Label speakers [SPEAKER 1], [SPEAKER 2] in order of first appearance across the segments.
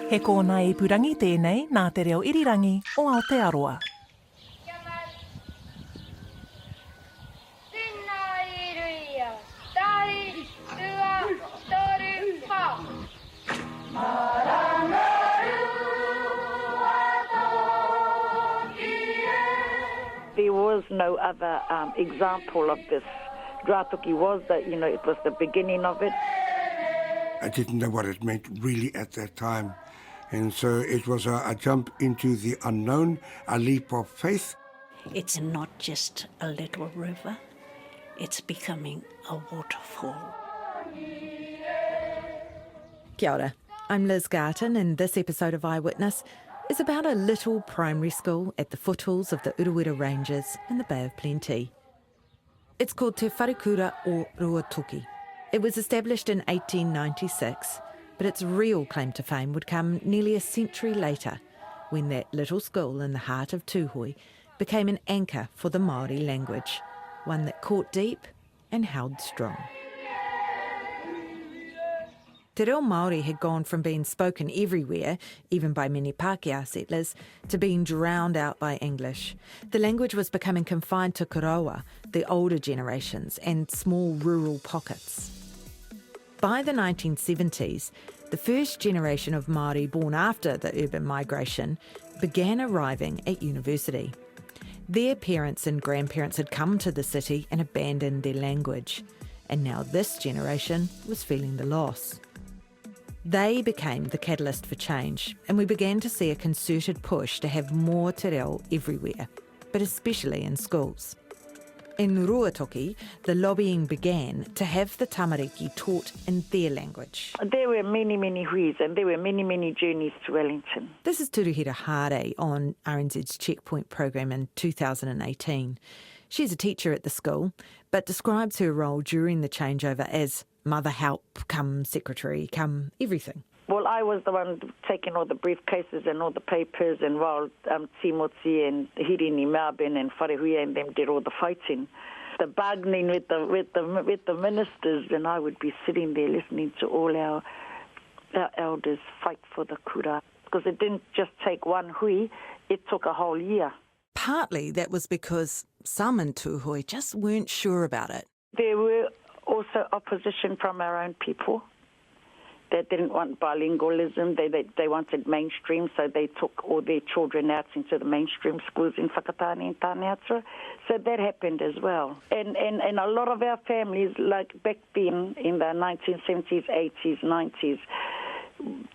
[SPEAKER 1] He kōna e purangi tēnei nā te reo irirangi o Aotearoa.
[SPEAKER 2] There was no other example of this. Rātoki was that, it was the beginning of it.
[SPEAKER 3] I didn't know what it meant really at that time. And so it was a jump into the unknown, a leap of faith.
[SPEAKER 4] It's not just a little river, it's becoming a waterfall.
[SPEAKER 5] Kia ora, I'm Liz Garton, and this episode of Eyewitness is about a little primary school at the foothills of the Urewera Ranges in the Bay of Plenty. It's called Te Wharekura o Ruatoki. It was established in 1896, but its real claim to fame would come nearly a century later, when that little school in the heart of Tūhoe became an anchor for the Māori language, one that caught deep and held strong. Te reo Māori had gone from being spoken everywhere, even by many Pākehā settlers, to being drowned out by English. The language was becoming confined to Korowa, the older generations, and small rural pockets. By the 1970s, the first generation of Māori born after the urban migration began arriving at university. Their parents and grandparents had come to the city and abandoned their language, and now this generation was feeling the loss. They became the catalyst for change, and we began to see a concerted push to have more te reo everywhere, but especially in schools. In Ruatoki, the lobbying began to have the tamariki taught in their language.
[SPEAKER 2] There were many, many huis, and there were many, many journeys to Wellington.
[SPEAKER 5] This is Turuhira Hare on RNZ's Checkpoint program in 2018. She's a teacher at the school, but describes her role during the changeover as mother help, come secretary, come everything.
[SPEAKER 2] Well, I was the one taking all the briefcases and all the papers, and while Timothy and Hirini Melbourne and Wharehuia and them did all the fighting, the bargaining with the ministers, and I would be sitting there listening to all our elders fight for the kura, because it didn't just take one hui, it took a whole year.
[SPEAKER 5] Partly that was because some in Tūhoe just weren't sure about it.
[SPEAKER 2] There were also opposition from our own people. They didn't want bilingualism. They wanted mainstream, so they took all their children out into the mainstream schools in Whakatane and Tāneatua. So that happened as well. And a lot of our families, like back then in the 1970s, 80s, 90s,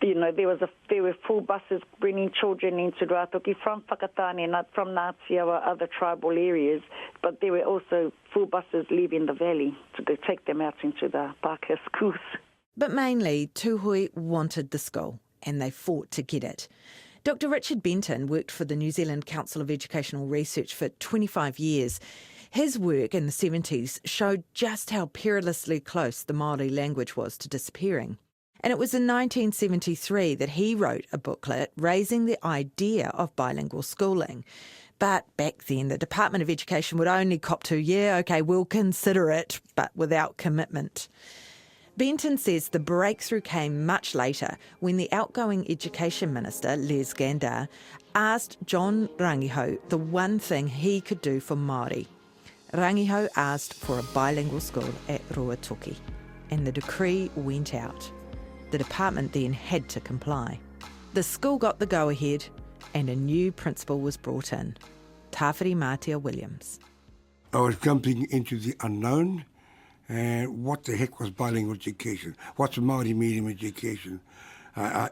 [SPEAKER 2] there were full buses bringing children into Ruatoki from Whakatane, not from Ngātia or other tribal areas, but there were also full buses leaving the valley to take them out into the Pākehā schools.
[SPEAKER 5] But mainly, Tūhoe wanted the school, and they fought to get it. Dr Richard Benton worked for the New Zealand Council of Educational Research for 25 years. His work in the 70s showed just how perilously close the Māori language was to disappearing. And it was in 1973 that he wrote a booklet raising the idea of bilingual schooling. But back then, the Department of Education would only cop to, we'll consider it, but without commitment. Benton says the breakthrough came much later when the outgoing Education Minister, Les Gandar, asked John Rangiho the one thing he could do for Māori. Rangiho asked for a bilingual school at Ruatoki, and the decree went out. The department then had to comply. The school got the go-ahead, and a new principal was brought in, Tāwhiri Mātia Williams.
[SPEAKER 3] I was jumping into the unknown. What the heck was bilingual education? What's Māori medium education?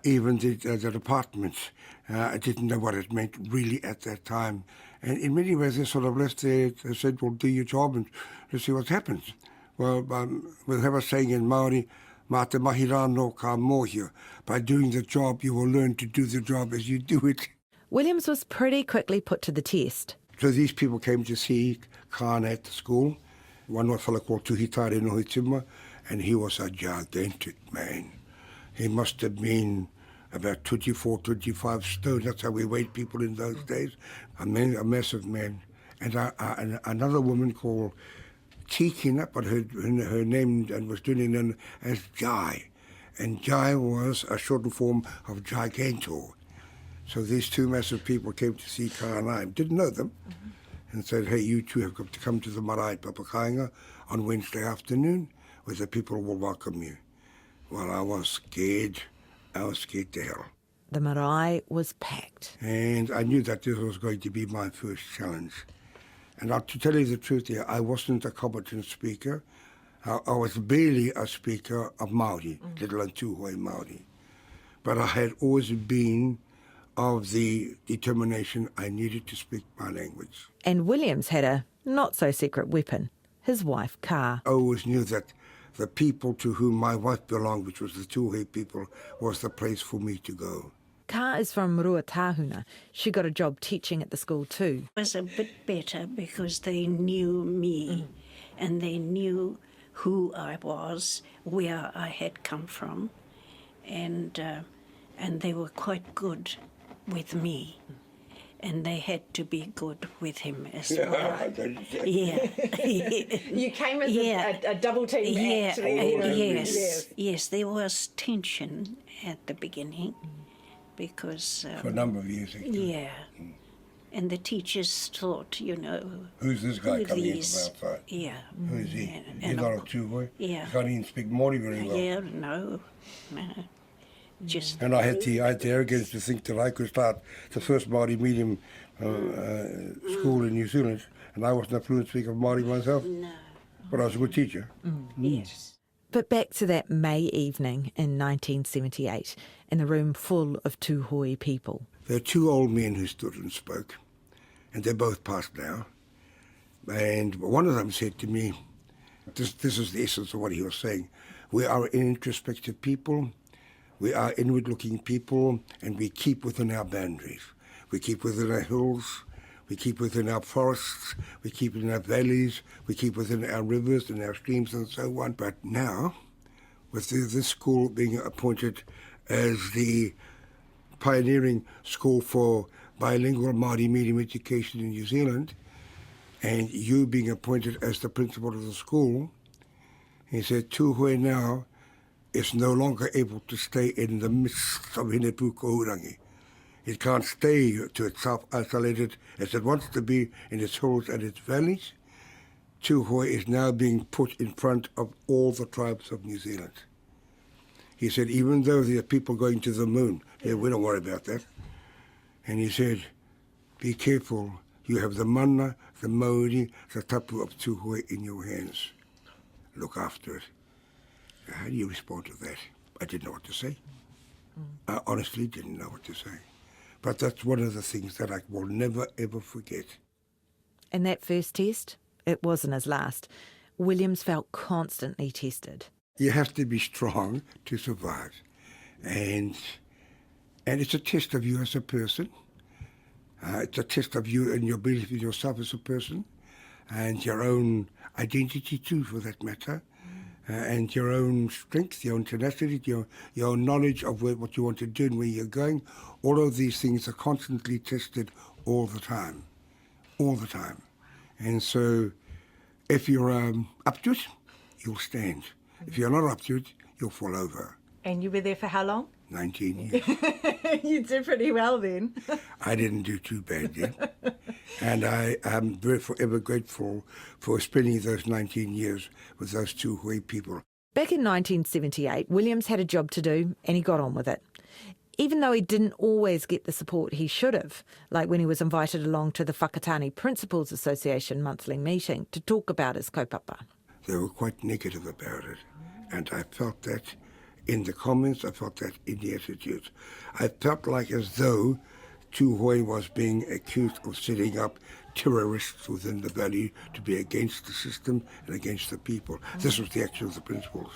[SPEAKER 3] Even the departments didn't know what it meant really at that time. And in many ways, they sort of left there, they said, well, do your job and let's see what happens. Well, we'll have a saying in Māori, mā te mahi rāno ka mōhia. By doing the job, you will learn to do the job as you do it.
[SPEAKER 5] Williams was pretty quickly put to the test.
[SPEAKER 3] So these people came to see Kāna at the school. One was a fellow called Tuhitare Nohitima, and he was a gigantic man. He must have been about 24, 25 stone. That's how we weighed people in those days. A massive man. And another woman called Tikina, but her name and was doing it as Jai. And Jai was a shortened form of Gigantor. So these two massive people came to see Ka and I, didn't know them, and said, hey, you two have got to come to the marae Papakainga on Wednesday afternoon, where the people will welcome you. Well, I was scared. I was scared to hell.
[SPEAKER 5] The marae was packed.
[SPEAKER 3] And I knew that this was going to be my first challenge. And to tell you the truth here, I wasn't a competent speaker. I was barely a speaker of Māori, let alone Tūhoe Māori. But I had always been of the determination I needed to speak my language.
[SPEAKER 5] And Williams had a not-so-secret weapon, his wife, Ka.
[SPEAKER 3] I always knew that the people to whom my wife belonged, which was the Tūhoe people, was the place for me to go.
[SPEAKER 5] Ka is from Ruatahuna. She got a job teaching at the school too.
[SPEAKER 4] It was a bit better because they knew me and they knew who I was, where I had come from, and they were quite good with me. And they had to be good with him as well. Yeah.
[SPEAKER 5] You came as a double team,
[SPEAKER 4] actually. Yes, there was tension at the beginning because...
[SPEAKER 3] for a number of years.
[SPEAKER 4] Yeah. And the teachers thought,
[SPEAKER 3] who's this guy coming in
[SPEAKER 4] these?
[SPEAKER 3] from outside?
[SPEAKER 4] Yeah.
[SPEAKER 3] Who is he?
[SPEAKER 4] And
[SPEAKER 3] He's not a Tūhoe?
[SPEAKER 4] Yeah.
[SPEAKER 3] He can't even speak Māori very well.
[SPEAKER 4] Yeah, no. Just...
[SPEAKER 3] And I had the arrogance to think that I could start the first Māori medium school in New Zealand, and I wasn't a fluent speaker of Māori myself.
[SPEAKER 4] No.
[SPEAKER 3] But I was a good teacher.
[SPEAKER 4] Yes.
[SPEAKER 5] But back to that May evening in 1978, in a room full of Tūhoe people.
[SPEAKER 3] There are two old men who stood and spoke, and they're both passed now. And one of them said to me, this is the essence of what he was saying, we are an introspective people, we are inward-looking people, and we keep within our boundaries. We keep within our hills, we keep within our forests, we keep within our valleys, we keep within our rivers and our streams and so on. But now, with this school being appointed as the pioneering school for bilingual Māori medium education in New Zealand, and you being appointed as the principal of the school, he said, Tūhoe now is no longer able to stay in the midst of Hinepu Kōhurangi. It can't stay to itself isolated as it wants to be in its hills and its valleys. Tūhoe is now being put in front of all the tribes of New Zealand. He said, even though there are people going to the moon, we don't worry about that. And he said, be careful, you have the mana, the Māori, the tapu of Tūhoe in your hands. Look after it. How do you respond to that? I didn't know what to say. I honestly didn't know what to say. But that's one of the things that I will never, ever forget.
[SPEAKER 5] And that first test, it wasn't his last. Williams felt constantly tested.
[SPEAKER 3] You have to be strong to survive. And it's a test of you as a person. It's a test of you and your belief in yourself as a person, and your own identity too, for that matter, and your own strength, your own tenacity, your own knowledge of what you want to do and where you're going. All of these things are constantly tested all the time. And so if you're up to it, you'll stand. If you're not up to it, you'll fall over.
[SPEAKER 1] And you were there for how long?
[SPEAKER 3] 19 years.
[SPEAKER 1] You did pretty well then.
[SPEAKER 3] I didn't do too bad yet. And I am forever grateful for spending those 19 years with those Tūhoe people.
[SPEAKER 5] Back in 1978, Williams had a job to do and he got on with it. Even though he didn't always get the support he should have, like when he was invited along to the Whakatane Principals Association monthly meeting to talk about his kaupapa.
[SPEAKER 3] They were quite negative about it. And I felt that in the comments, I felt that in the attitudes. I felt like as though Tūhoe was being accused of setting up terrorists within the valley to be against the system and against the people. This was the action of the principals.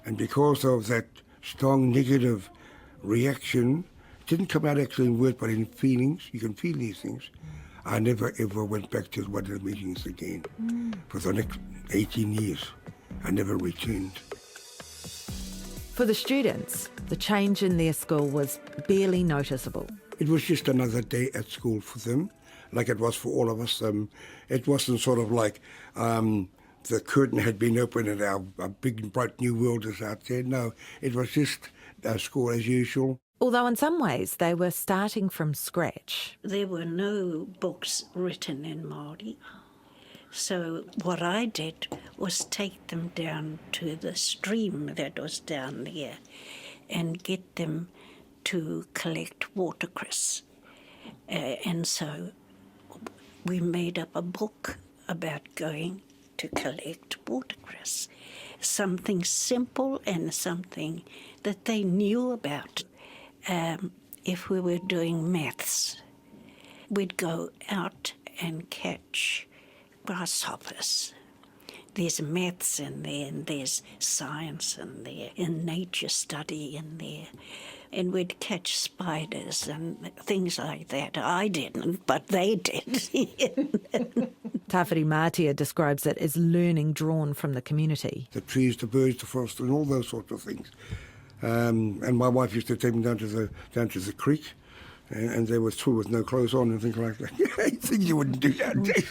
[SPEAKER 3] And because of that strong negative reaction, it didn't come out actually in words, but in feelings, you can feel these things. I never ever went back to one of the meetings again. For the next 18 years, I never returned.
[SPEAKER 5] For the students, the change in their school was barely noticeable.
[SPEAKER 3] It was just another day at school for them, like it was for all of us. It wasn't sort of like the curtain had been opened and our big and bright new world is out there. No, it was just school as usual.
[SPEAKER 5] Although in some ways they were starting from scratch.
[SPEAKER 4] There were no books written in Māori. So what I did was take them down to the stream that was down there and get them to collect watercress. And so we made up a book about going to collect watercress. Something simple and something that they knew about. If we were doing maths, we'd go out and catch grasshoppers. There's maths in there, and there's science in there, and nature study in there. And we'd catch spiders and things like that. I didn't, but they did.
[SPEAKER 5] Tawhiri Mātia describes it as learning drawn from the community.
[SPEAKER 3] The trees, the birds, the forest, and all those sorts of things. And my wife used to take them down to the creek, and they were through with no clothes on and things like that. Things you wouldn't do nowadays.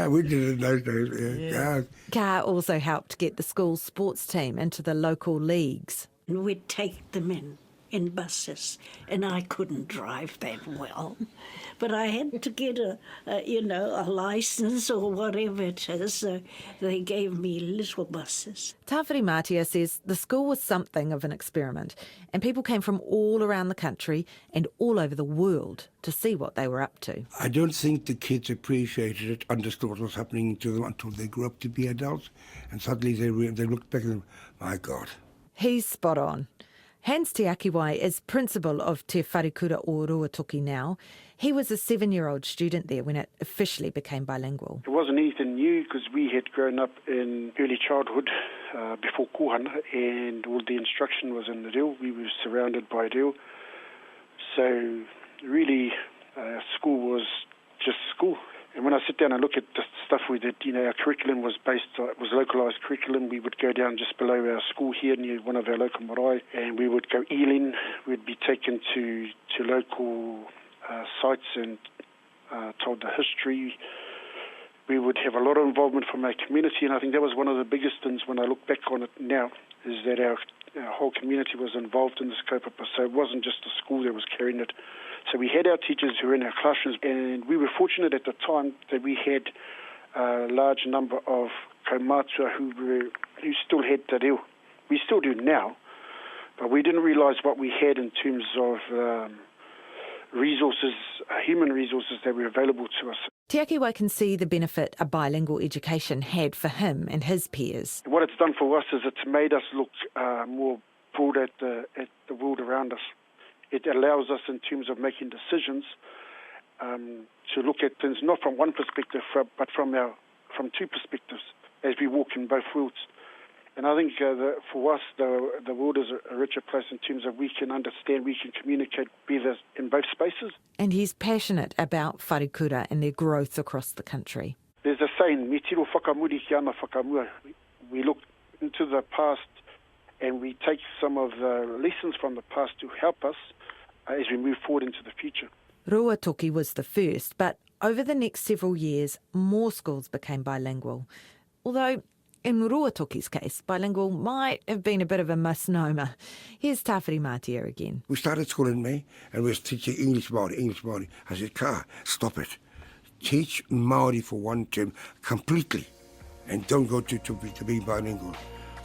[SPEAKER 3] We did it in those days. Yeah.
[SPEAKER 5] Ka also helped get the school's sports team into the local leagues.
[SPEAKER 4] And we'd take them in buses, and I couldn't drive that well. But I had to get a license or whatever it is, so they gave me little buses.
[SPEAKER 5] Tawhiri Mātia says the school was something of an experiment, and people came from all around the country and all over the world to see what they were up to.
[SPEAKER 3] I don't think the kids appreciated it, understood what was happening to them until they grew up to be adults, and suddenly they looked back and my God.
[SPEAKER 5] He's spot on. Hans Te Akiwai is principal of Te Wharekura o Ruatoki now. He was a 7-year-old student there when it officially became bilingual.
[SPEAKER 6] It wasn't anything new because we had grown up in early childhood before kohana, and all the instruction was in the reo. We were surrounded by reo. So really, school was just school. And when I sit down and look at the stuff we did, our curriculum was localised curriculum. We would go down just below our school here near one of our local marae, and we would go eeling. We'd be taken to local sites and told the history. We would have a lot of involvement from our community, and I think that was one of the biggest things when I look back on it now, is that our whole community was involved in this kaupapa. So it wasn't just the school that was carrying it. So we had our teachers who were in our classrooms, and we were fortunate at the time that we had a large number of kaumātua who still had te reo. We still do now, but we didn't realise what we had in terms of resources, human resources that were available to us.
[SPEAKER 5] Te Akiwai can see the benefit a bilingual education had for him and his peers.
[SPEAKER 6] What it's done for us is it's made us look more broad at the world around us. It allows us, in terms of making decisions, to look at things not from one perspective, but from two perspectives as we walk in both worlds. And I think for us, the world is a richer place in terms of we can understand, we can communicate better in both spaces.
[SPEAKER 5] And he's passionate about wharekura and their growth across the country.
[SPEAKER 6] There's a saying, me tiro whakamuri ki ana whakamua. We look into the past and we take some of the lessons from the past to help us as we move forward into the future.
[SPEAKER 5] Ruatoki was the first, but over the next several years, more schools became bilingual. Although, in Ruatoki's case, bilingual might have been a bit of a misnomer. Here's Tawhiri Mātia again.
[SPEAKER 3] We started school in May, and we were teaching English Māori. I said, Ka, stop it. Teach Māori for one term completely, and don't go to being bilingual.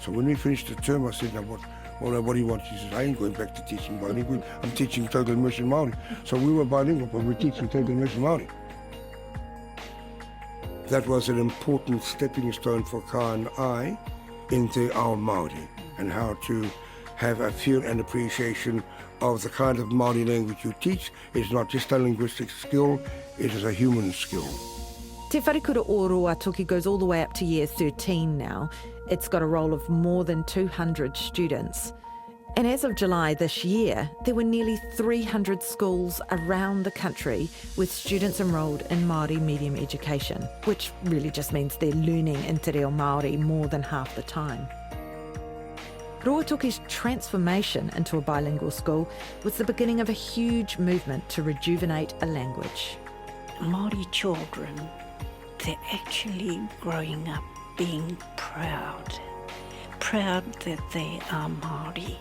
[SPEAKER 3] So when we finished the term, I said, now what do you want? He says, I ain't going back to teaching bilingual. I'm teaching total immersion Māori. So we were bilingual, but we're teaching total immersion Māori. That was an important stepping stone for Ka and I into our Māori and how to have a feel and appreciation of the kind of Māori language you teach. It's not just a linguistic skill, it is a human skill.
[SPEAKER 5] Te Wharekura o Ruatoki goes all the way up to year 13 now. It's got a roll of more than 200 students. And as of July this year, there were nearly 300 schools around the country with students enrolled in Māori medium education, which really just means they're learning in te reo Māori more than half the time. Ruatoki's transformation into a bilingual school was the beginning of a huge movement to rejuvenate a language.
[SPEAKER 4] Māori children they're actually growing up being proud that they are Māori,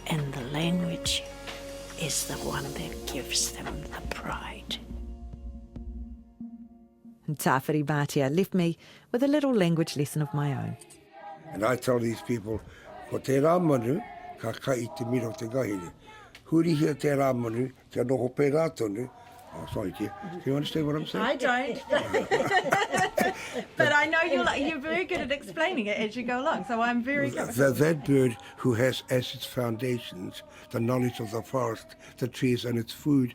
[SPEAKER 4] and the language is the one that gives them the pride.
[SPEAKER 5] Tāwhiri Mātia left me with a little language lesson of my own.
[SPEAKER 3] And I tell these people, ko te rā manu, ka kai te miro te gahine. Hurihia te rā manu, te noho pērā tonu. Oh, sorry, dear. Do you understand what I'm saying?
[SPEAKER 1] I don't. But I know you're very good at explaining it as you go along, so I'm very good.
[SPEAKER 3] That bird who has as its foundations the knowledge of the forest, the trees and its food,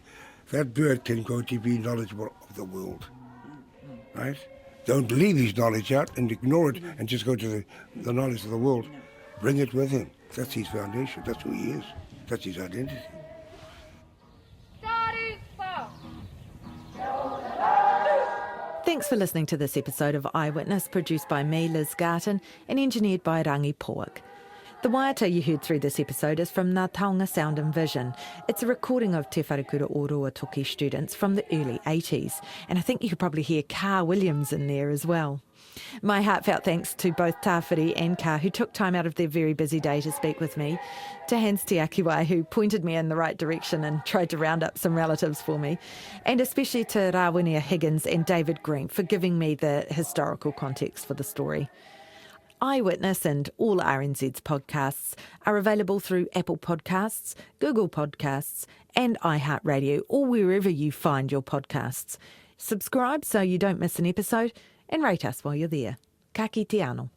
[SPEAKER 3] that bird can go to be knowledgeable of the world. Right? Don't leave his knowledge out and ignore it and just go to the knowledge of the world. Bring it with him. That's his foundation. That's who he is. That's his identity.
[SPEAKER 5] Thanks for listening to this episode of Eyewitness, produced by me, Liz Garton, and engineered by Rangi Poak. The waiata you heard through this episode is from Ngā Taonga Sound and Vision. It's a recording of Te Wharekura o Ruatoki students from the early 80s, and I think you could probably hear Car Williams in there as well. My heartfelt thanks to both Tāwhiri and Car, who took time out of their very busy day to speak with me, to Hans Te Akiwai, who pointed me in the right direction and tried to round up some relatives for me, and especially to Rawenia Higgins and David Green for giving me the historical context for the story. Eyewitness and all RNZ's podcasts are available through Apple Podcasts, Google Podcasts and iHeartRadio, or wherever you find your podcasts. Subscribe so you don't miss an episode, and rate us while you're there. Ka kite anō.